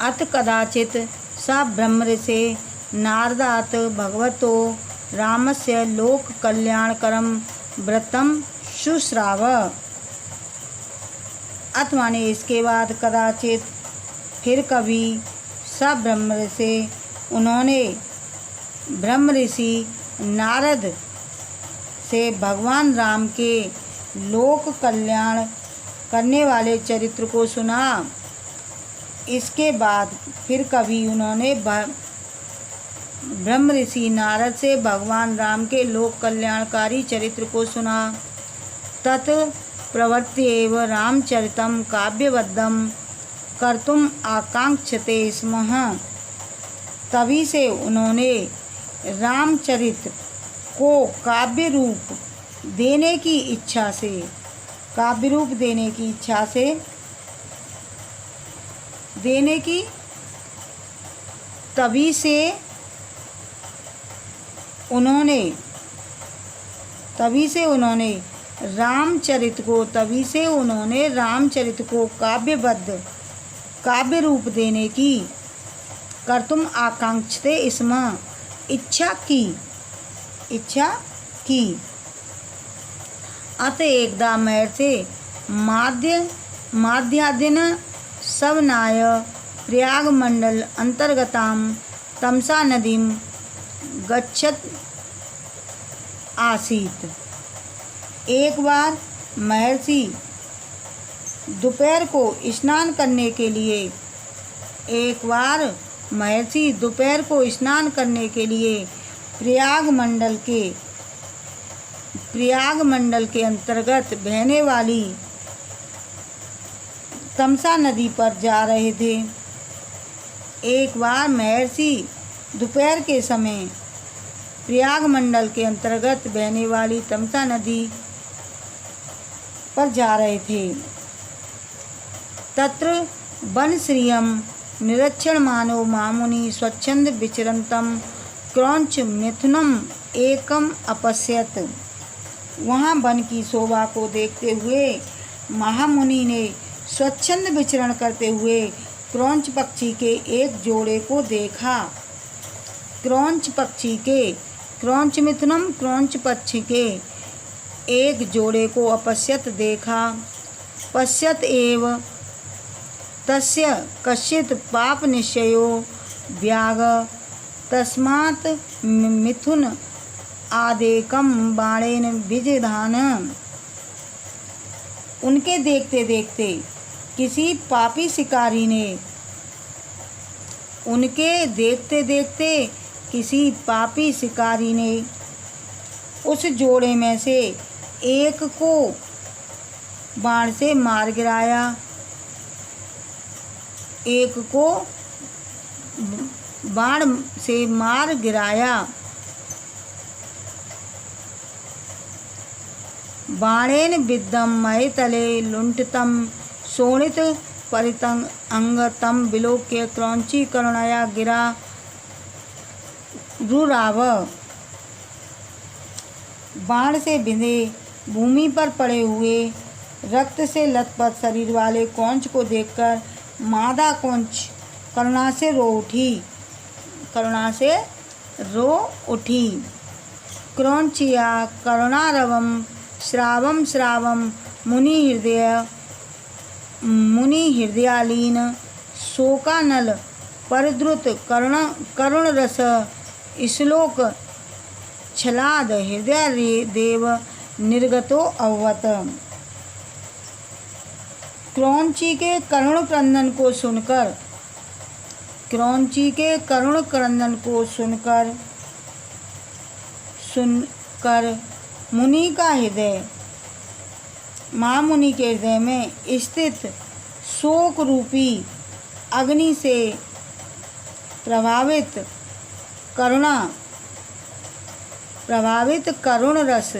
अत कदाचित् स ब्रह्मऋषे नारदात् भगवतो रामस्य लोककल्याणकरं व्रतं शुश्राव। अत माने इसके बाद कदाचित फिर कभी स ब्रह्मऋषि उन्होंने ब्रह्म ऋषि नारद से भगवान राम के लोक कल्याण करने वाले चरित्र को सुना। इसके बाद फिर कभी उन्होंने ब्रह्म ऋषि नारद से भगवान राम के लोक कल्याणकारी चरित्र को सुना। तत् प्रवर्त्येव रामचरितं काव्यबद्धं कर्तुम आकांक्षते स्म। तभी से उन्होंने रामचरित को काव्य रूप देने की इच्छा से रामचरित को काव्य रूप देने की कर्तुम आकांक्षते स्म इच्छा की। अत एकदा महर्षे माध्यादिन सवनाय प्रयाग मंडल अंतर्गतां तमसा नदीं गच्छत आसीत्। एक बार महर्षि दोपहर को स्नान करने के लिए प्रयाग मंडल के अंतर्गत बहने वाली तमसा नदी पर जा रहे थे। एक बार महर्षि दोपहर के समय प्रयाग मंडल के अंतर्गत बहने वाली तमसा नदी पर जा रहे थे। तत्र वनश्रियं निरीक्षमाणो महामुनि स्वच्छंद विचरन्तं क्रौंच मिथुनम एकम अपश्यत। वहाँ वन की शोभा को देखते हुए महामुनि ने स्वच्छंद विचरण करते हुए क्रौंच पक्षी के एक जोड़े को देखा। क्रौंच पक्षी के एक जोड़े को अपश्यत देखा। पश्यत एव तस्य कश्चित् पाप निश्चयो व्याग तस्मात् मिथुन आदेकम बाणेन विजधान। उनके देखते देखते किसी पापी शिकारी ने उस जोड़े में से एक को बाण से मार गिराया। बाणेन विद्धं महीतले लुंठितं शोणित परितं अंगतं विलोक्य क्रौंची करुणया गिरा रुराव। बाण से बिंधे भूमि पर पड़े हुए रक्त से लथपथ शरीर वाले कौंच को देखकर मादा कौंच करुणा से उठी। क्रौंचिया करुणारवं श्रावं मुनि हृदयालीन शोकानल परद्रुत करुण रस श्लोक छलाद हृदय देव निर्गतो अववत। क्रौंची के करुण क्रंदन को सुनकर मुनि का हृदय महामुनि के हृदय में स्थित शोक रूपी अग्नि से प्रभावित करुण रस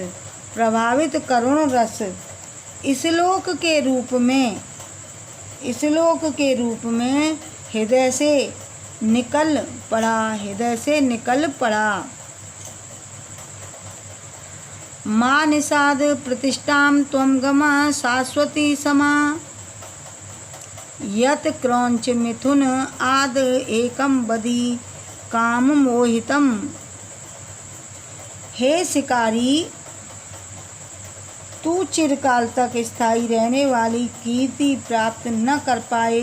इस लोक के रूप में हृदय से निकल पड़ा। माँ निषाद प्रतिष्ठां त्वं गमा शाश्वती समा। यत क्रौंच मिथुन आद एकम बदी काम मोहितम। हे शिकारी, तू चिरकाल तक स्थायी रहने वाली कीर्ति प्राप्त न कर पाए।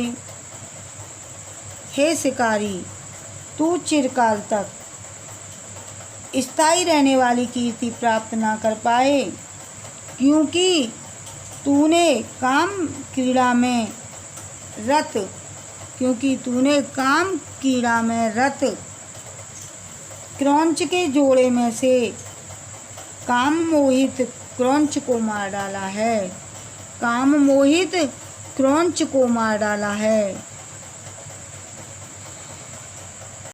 हे शिकारी, तू चिरकाल तक स्थायी रहने वाली कीर्ति प्राप्त न कर पाए, क्योंकि तूने काम क्रीड़ा में रत क्रौंच के जोड़े में से काम मोहित क्रौंच को मार डाला है।